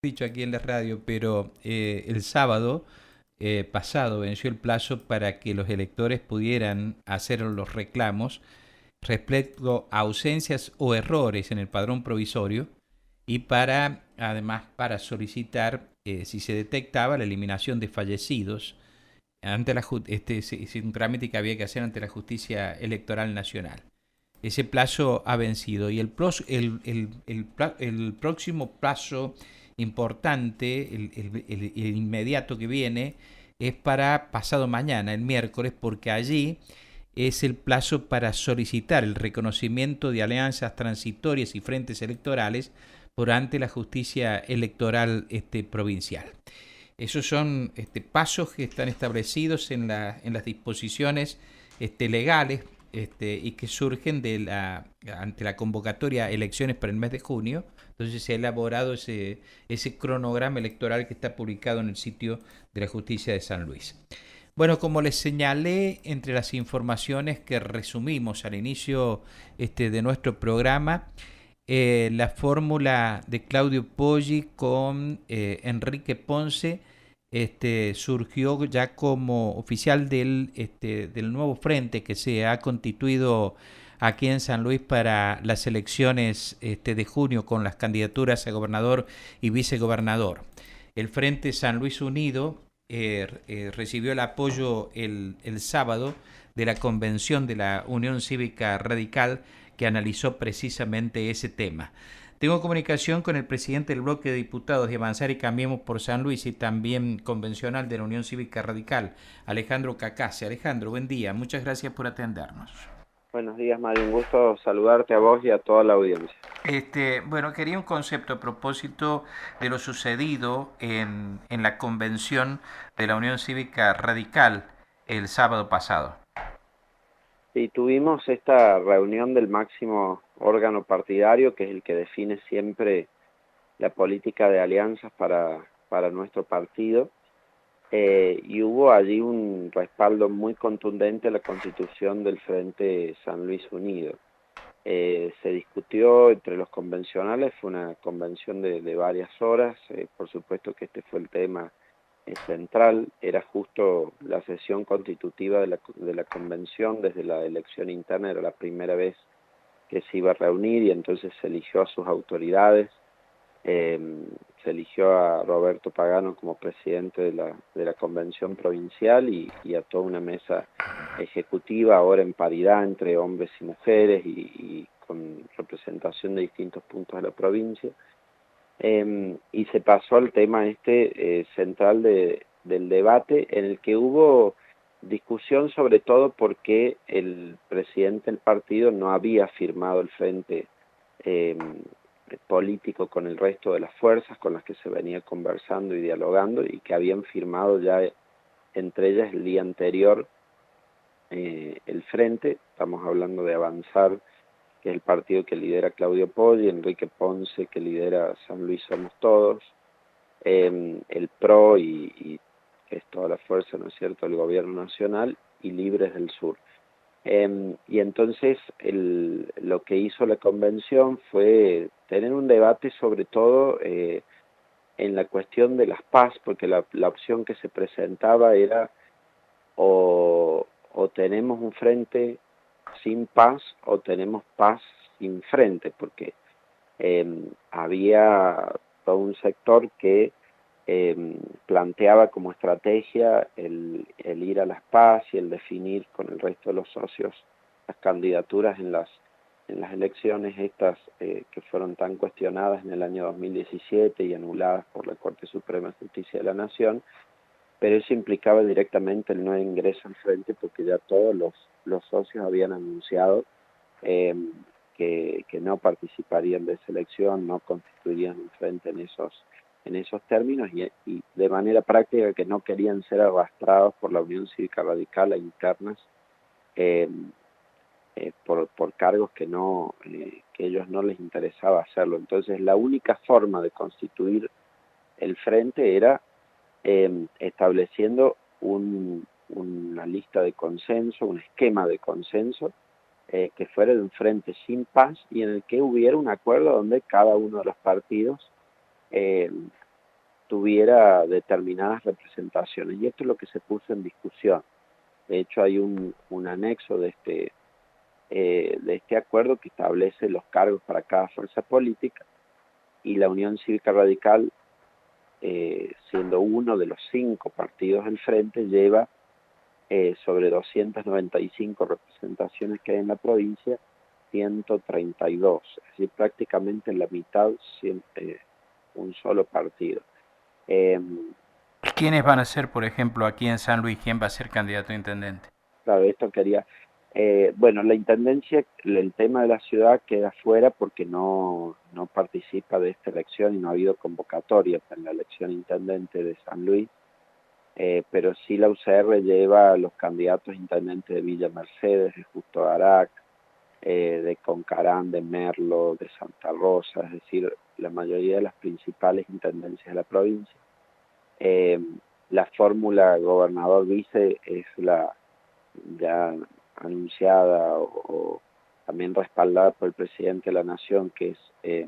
dicho aquí en la radio, pero el sábado pasado venció el plazo para que los electores pudieran hacer los reclamos respecto a ausencias o errores en el padrón provisorio y además para solicitar si se detectaba la eliminación de fallecidos ante es un trámite que había que hacer ante la Justicia Electoral Nacional. Ese plazo ha vencido y el próximo plazo importante, el inmediato que viene, es para pasado mañana, el miércoles, porque allí es el plazo para solicitar el reconocimiento de alianzas transitorias y frentes electorales por ante la justicia electoral provincial. Esos son pasos que están establecidos en las disposiciones legales y que surgen ante la convocatoria a elecciones para el mes de junio. Entonces se ha elaborado ese cronograma electoral que está publicado en el sitio de la Justicia de San Luis. Bueno, como les señalé entre las informaciones que resumimos al inicio de nuestro programa, la fórmula de Claudio Poggi con Enrique Ponce surgió ya como oficial del nuevo frente que se ha constituido aquí en San Luis para las elecciones de junio con las candidaturas a gobernador y vicegobernador. El Frente San Luis Unido recibió el apoyo el sábado de la convención de la Unión Cívica Radical que analizó precisamente ese tema. Tengo comunicación con el presidente del bloque de diputados de Avanzar y Cambiemos por San Luis y también convencional de la Unión Cívica Radical, Alejandro Cacase. Alejandro, buen día. Muchas gracias por atendernos. Buenos días, Mario. Un gusto saludarte a vos y a toda la audiencia. Bueno, quería un concepto a propósito de lo sucedido en la convención de la Unión Cívica Radical el sábado pasado. Y tuvimos esta reunión del máximo órgano partidario, que es el que define siempre la política de alianzas para nuestro partido, y hubo allí un respaldo muy contundente a la constitución del Frente San Luis Unido. Se discutió entre los convencionales, fue una convención de varias horas, por supuesto que este fue el tema central, era justo la sesión constitutiva de la convención, desde la elección interna era la primera vez que se iba a reunir y entonces se eligió a sus autoridades, eh, se eligió a Roberto Pagano como presidente de la convención provincial y a toda una mesa ejecutiva, ahora en paridad entre hombres y mujeres y con representación de distintos puntos de la provincia. Y se pasó al tema central del debate, en el que hubo discusión sobre todo porque el presidente del partido no había firmado el frente eh, político con el resto de las fuerzas con las que se venía conversando y dialogando y que habían firmado ya entre ellas el día anterior el frente. Estamos hablando de Avanzar, que es el partido que lidera Claudio Poggi, Enrique Ponce, que lidera San Luis Somos Todos, el PRO que es toda la fuerza, ¿no es cierto?, del gobierno nacional, y Libres del Sur. Y entonces lo que hizo la convención fue tener un debate sobre todo en la cuestión de las paz, porque la opción que se presentaba era o tenemos un frente sin paz o tenemos paz sin frente, porque había todo un sector que planteaba como estrategia el ir a las paz y el definir con el resto de los socios las candidaturas en las elecciones estas que fueron tan cuestionadas en el año 2017 y anuladas por la Corte Suprema de Justicia de la Nación, pero eso implicaba directamente el no ingreso al frente porque ya todos los socios habían anunciado eh, que no participarían de esa elección, no constituirían un frente en esos términos y de manera práctica que no querían ser arrastrados por la Unión Cívica Radical a internas eh, por cargos que que ellos no les interesaba hacerlo. Entonces la única forma de constituir el frente era estableciendo una lista de consenso, un esquema de consenso que fuera de un frente sin paz y en el que hubiera un acuerdo donde cada uno de los partidos tuviera determinadas representaciones. Y esto es lo que se puso en discusión. De hecho, hay un anexo de este acuerdo que establece los cargos para cada fuerza política, y la Unión Cívica Radical, siendo uno de los 5 partidos del frente, lleva sobre 295 representaciones que hay en la provincia, 132, es decir, prácticamente la mitad, un solo partido. ¿Quiénes van a ser, por ejemplo, aquí en San Luis, quién va a ser candidato a intendente? Claro, esto quería... bueno, la intendencia, el tema de la ciudad queda fuera porque no participa de esta elección y no ha habido convocatoria para la elección intendente de San Luis, pero sí la UCR lleva a los candidatos intendentes de Villa Mercedes, de Justo Arac, de Concarán, de Merlo, de Santa Rosa, es decir, la mayoría de las principales intendencias de la provincia. La fórmula gobernador-vice es la ya anunciada o también respaldada por el presidente de la Nación, que es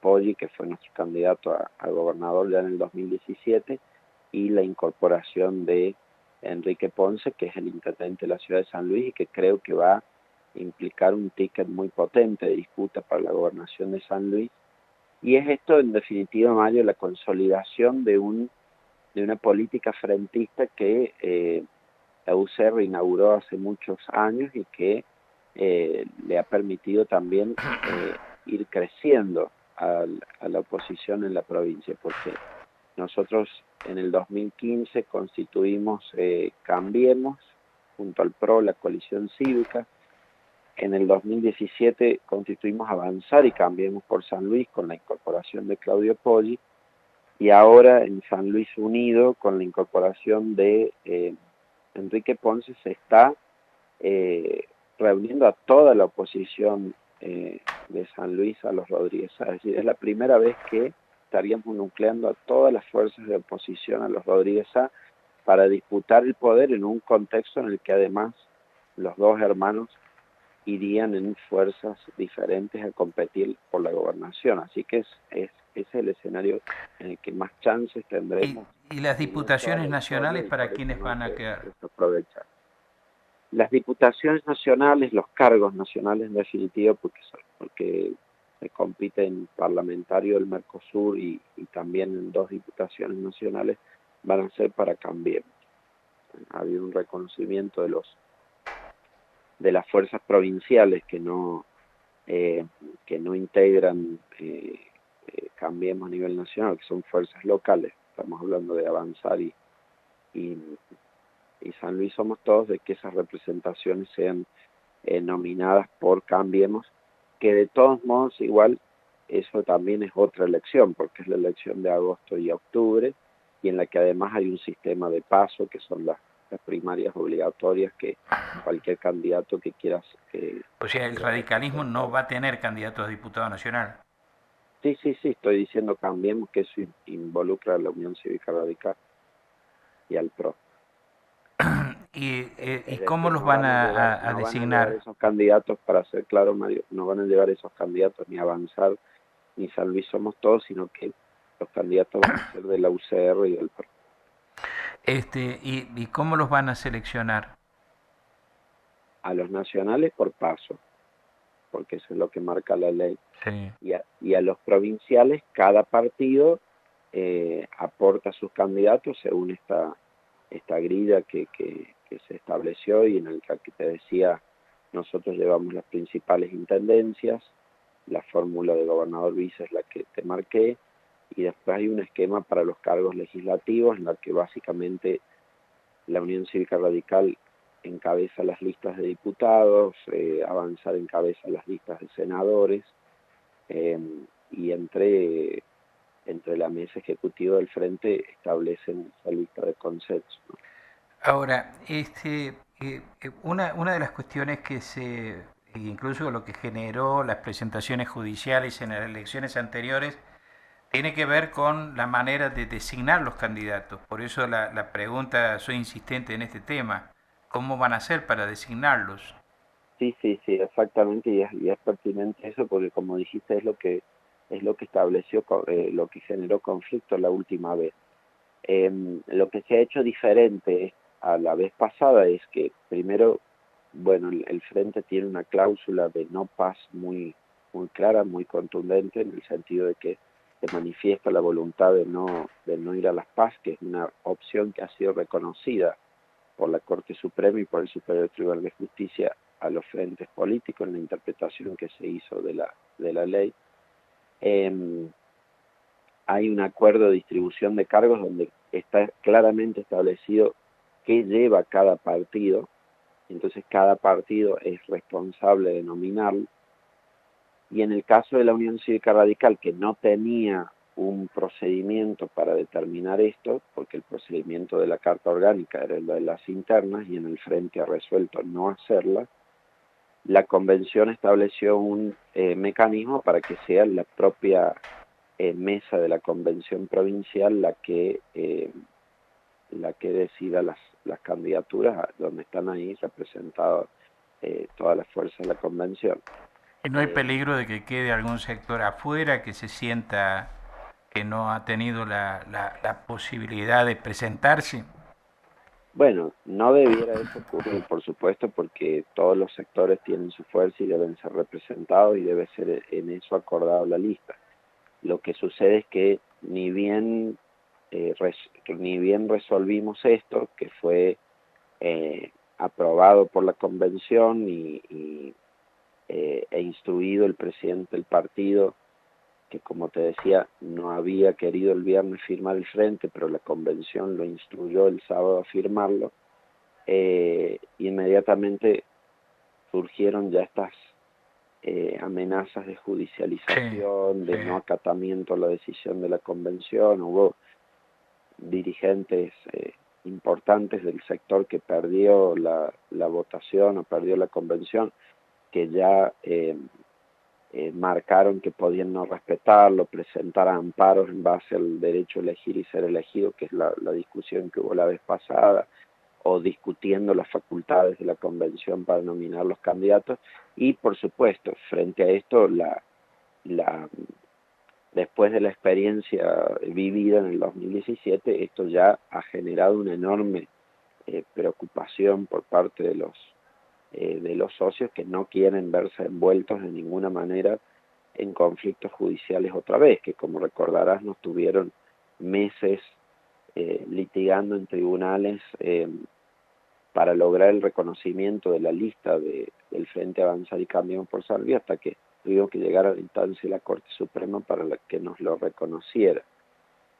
Poggi, que fue nuestro candidato a gobernador ya en el 2017, y la incorporación de Enrique Ponce, que es el intendente de la ciudad de San Luis y que creo que va a implicar un ticket muy potente de disputa para la gobernación de San Luis. Y es esto, en definitiva, Mario, la consolidación de una política frentista que la UCR inauguró hace muchos años y que le ha permitido también ir creciendo a la oposición en la provincia, porque nosotros en el 2015 constituimos Cambiemos, junto al PRO, la coalición cívica. En el 2017 constituimos Avanzar y Cambiemos por San Luis con la incorporación de Claudio Poggi, y ahora en San Luis Unido, con la incorporación de Enrique Ponce, se está reuniendo a toda la oposición de San Luis a los Rodríguez. Es decir, es la primera vez que estaríamos nucleando a todas las fuerzas de oposición a los Rodríguez para disputar el poder en un contexto en el que además los dos hermanos irían en fuerzas diferentes a competir por la gobernación. Así que es el escenario en el que más chances tendremos. ¿Y las diputaciones nacionales para quiénes van a quedar? Aprovechar. Las diputaciones nacionales, los cargos nacionales en definitiva, porque se compite en parlamentario del Mercosur y también en 2 diputaciones nacionales, van a ser para Cambiemos. Ha habido un reconocimiento de las fuerzas provinciales que no integran Cambiemos a nivel nacional, que son fuerzas locales. Estamos hablando de Avanzar y San Luis Somos Todos, de que esas representaciones sean nominadas por Cambiemos, que de todos modos igual eso también es otra elección, porque es la elección de agosto y octubre, y en la que además hay un sistema de paso, que son las primarias obligatorias que cualquier candidato que quieras... o sea, el radicalismo no va a tener candidato a diputado nacional. Sí, estoy diciendo Cambiemos, que eso involucra a la Unión Cívica Radical y al PRO. ¿Y cómo los van a designar? Van a esos candidatos, para ser claro, Mario, no van a llevar esos candidatos ni Avanzar ni San Luis Somos Todos, sino que los candidatos van a ser de la UCR y del PRO. ¿Y cómo los van a seleccionar? A los nacionales por paso, porque eso es lo que marca la ley. Sí. Y a los provinciales, cada partido aporta sus candidatos según esta grilla que se estableció, y en el que te decía, nosotros llevamos las principales intendencias, la fórmula de gobernador vice es la que te marqué, y después hay un esquema para los cargos legislativos en la que básicamente la Unión Cívica Radical encabeza las listas de diputados, Avanzar encabeza las listas de senadores, y entre la mesa ejecutiva del frente establecen esa lista de consenso, ¿no? Ahora, una de las cuestiones incluso lo que generó las presentaciones judiciales en las elecciones anteriores, tiene que ver con la manera de designar los candidatos. Por eso la pregunta, soy insistente en este tema, ¿cómo van a hacer para designarlos? Sí, exactamente, y es pertinente eso, porque como dijiste, es lo que es lo que estableció, lo que generó conflicto la última vez. Lo que se ha hecho diferente a la vez pasada es que primero, bueno, el Frente tiene una cláusula de no paz muy clara, muy contundente, en el sentido de que se manifiesta la voluntad de no ir a las paz, que es una opción que ha sido reconocida por la Corte Suprema y por el Superior Tribunal de Justicia a los frentes políticos en la interpretación que se hizo de la ley. Hay un acuerdo de distribución de cargos donde está claramente establecido qué lleva cada partido, entonces cada partido es responsable de nominarlo, y en el caso de la Unión Cívica Radical, que no tenía un procedimiento para determinar esto, porque el procedimiento de la Carta Orgánica era el de las internas y en el Frente ha resuelto no hacerla, la Convención estableció un mecanismo para que sea la propia mesa de la Convención Provincial la que decida las candidaturas, donde están ahí representadas todas las fuerzas de la Convención. ¿Y no hay peligro de que quede algún sector afuera que se sienta que no ha tenido la posibilidad de presentarse? Bueno, no debiera eso ocurrir, por supuesto, porque todos los sectores tienen su fuerza y deben ser representados y debe ser en eso acordado la lista. Lo que sucede es que ni bien resolvimos esto, que fue aprobado por la convención e instruido el presidente del partido, que como te decía, no había querido el viernes firmar el frente, pero la convención lo instruyó el sábado a firmarlo, inmediatamente surgieron ya estas amenazas de judicialización, de no acatamiento a la decisión de la convención. Hubo dirigentes importantes del sector que perdió la votación o perdió la convención, que ya marcaron que podían no respetarlo, presentar amparos en base al derecho a elegir y ser elegido, que es la discusión que hubo la vez pasada, o discutiendo las facultades de la convención para nominar los candidatos. Y por supuesto, frente a esto, después de la experiencia vivida en el 2017, esto ya ha generado una enorme preocupación por parte de los socios, que no quieren verse envueltos de ninguna manera en conflictos judiciales otra vez, que como recordarás nos tuvieron meses litigando en tribunales para lograr el reconocimiento de la lista del Frente Avanzar y Cambiemos por Salvia, hasta que tuvimos que llegar a la instancia de la Corte Suprema para que nos lo reconociera.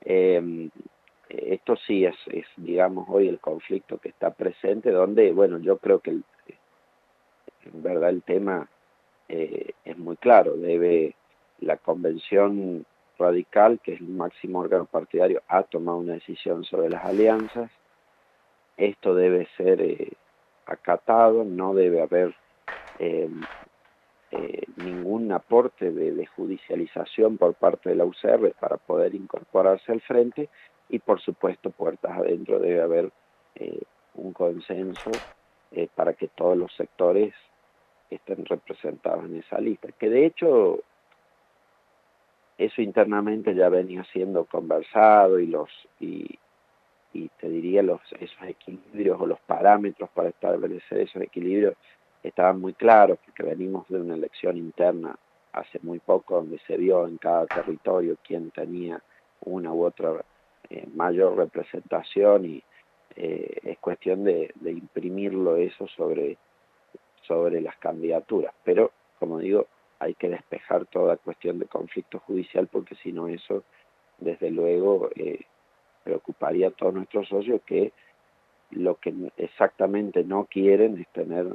Esto sí es, digamos, hoy el conflicto que está presente, donde, bueno, yo creo que en verdad el tema es muy claro. La Convención Radical, que es el máximo órgano partidario, ha tomado una decisión sobre las alianzas. Esto debe ser acatado, no debe haber ningún aporte de judicialización por parte de la UCR para poder incorporarse al frente, y por supuesto puertas adentro debe haber un consenso para que todos los sectores estén representados en esa lista, que de hecho eso internamente ya venía siendo conversado, y te diría esos equilibrios o los parámetros para establecer esos equilibrios estaban muy claros, porque venimos de una elección interna hace muy poco donde se vio en cada territorio quién tenía una u otra mayor representación, y es cuestión de imprimirlo eso sobre las candidaturas. Pero, como digo, hay que despejar toda cuestión de conflicto judicial, porque si no eso, desde luego, preocuparía a todos nuestros socios, que lo que exactamente no quieren es tener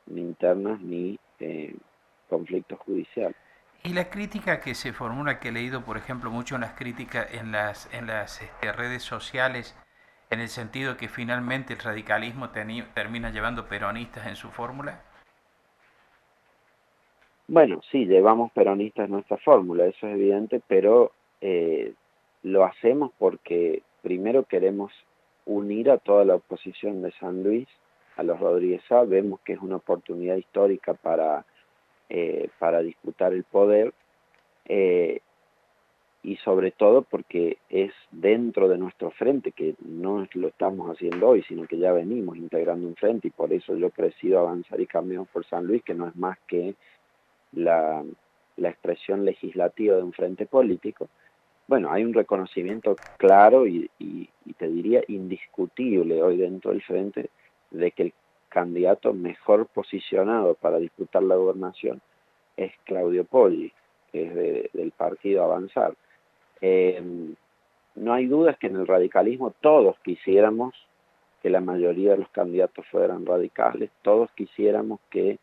ni internas ni conflictos judiciales. Y la crítica que se formula, que he leído, por ejemplo, mucho en las críticas en las redes sociales, en el sentido que finalmente el radicalismo termina llevando peronistas en su fórmula. Bueno, sí, llevamos peronistas en nuestra fórmula, eso es evidente, pero lo hacemos porque primero queremos unir a toda la oposición de San Luis, a los Rodríguez Sá. Vemos que es una oportunidad histórica para disputar el poder, y sobre todo porque es dentro de nuestro frente, que no lo estamos haciendo hoy, sino que ya venimos integrando un frente, y por eso yo presido Avanzar y Cambiemos por San Luis, que no es más que la expresión legislativa de un frente político. Bueno, hay un reconocimiento claro y te diría indiscutible hoy dentro del frente de que el candidato mejor posicionado para disputar la gobernación es Claudio Poggi, que es del partido Avanzar. No hay dudas que en el radicalismo todos quisiéramos que la mayoría de los candidatos fueran radicales, todos quisiéramos que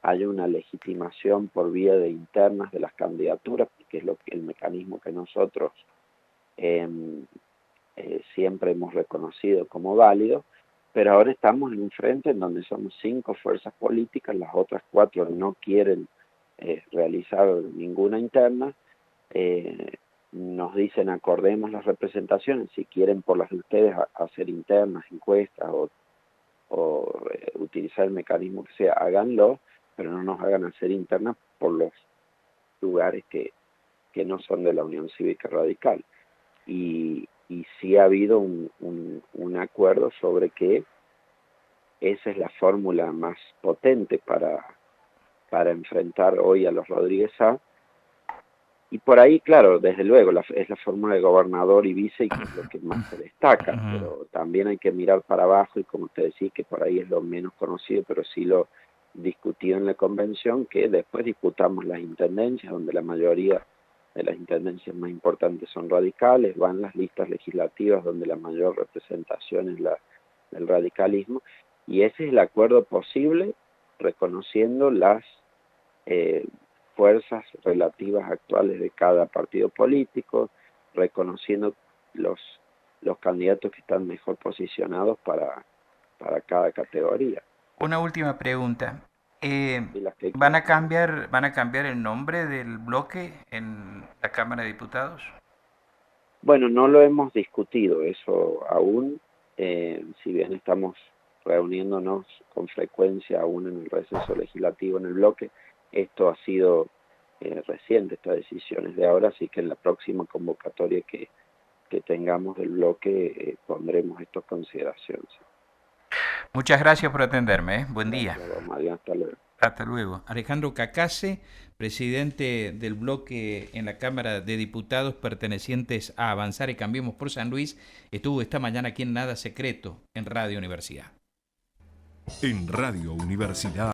haya una legitimación por vía de internas de las candidaturas, que es el mecanismo que nosotros siempre hemos reconocido como válido, pero ahora estamos en un frente en donde somos 5 fuerzas políticas, las otras 4 no quieren realizar ninguna interna. Nos dicen acordemos las representaciones, si quieren por las de ustedes hacer internas, encuestas o utilizar el mecanismo que sea, háganlo, pero no nos hagan hacer internas por los lugares que no son de la Unión Cívica Radical. Y sí ha habido un acuerdo sobre que esa es la fórmula más potente para enfrentar hoy a los Rodríguez A. Y por ahí, claro, desde luego, es la fórmula de gobernador y vice, y que es lo que más se destaca, pero también hay que mirar para abajo, y como te decía, que por ahí es lo menos conocido, pero sí lo discutido en la convención, que después disputamos las intendencias, donde la mayoría de las intendencias más importantes son radicales, van las listas legislativas, donde la mayor representación es la del radicalismo, y ese es el acuerdo posible, reconociendo las fuerzas relativas actuales de cada partido político, reconociendo los candidatos que están mejor posicionados para cada categoría. Una última pregunta. ¿Van a ¿Van a cambiar el nombre del bloque en la Cámara de Diputados? Bueno, no lo hemos discutido eso aún, si bien estamos reuniéndonos con frecuencia aún en el receso legislativo en el bloque, esto ha sido reciente, esta decisión es de ahora, así que en la próxima convocatoria que tengamos del bloque pondremos esto en consideración. Sí. Muchas gracias por atenderme. Buen día. Mariano, hasta luego. Hasta luego. Alejandro Cacase, presidente del bloque en la Cámara de Diputados pertenecientes a Avanzar y Cambiemos por San Luis, estuvo esta mañana aquí en Nada Secreto, en Radio Universidad. En Radio Universidad.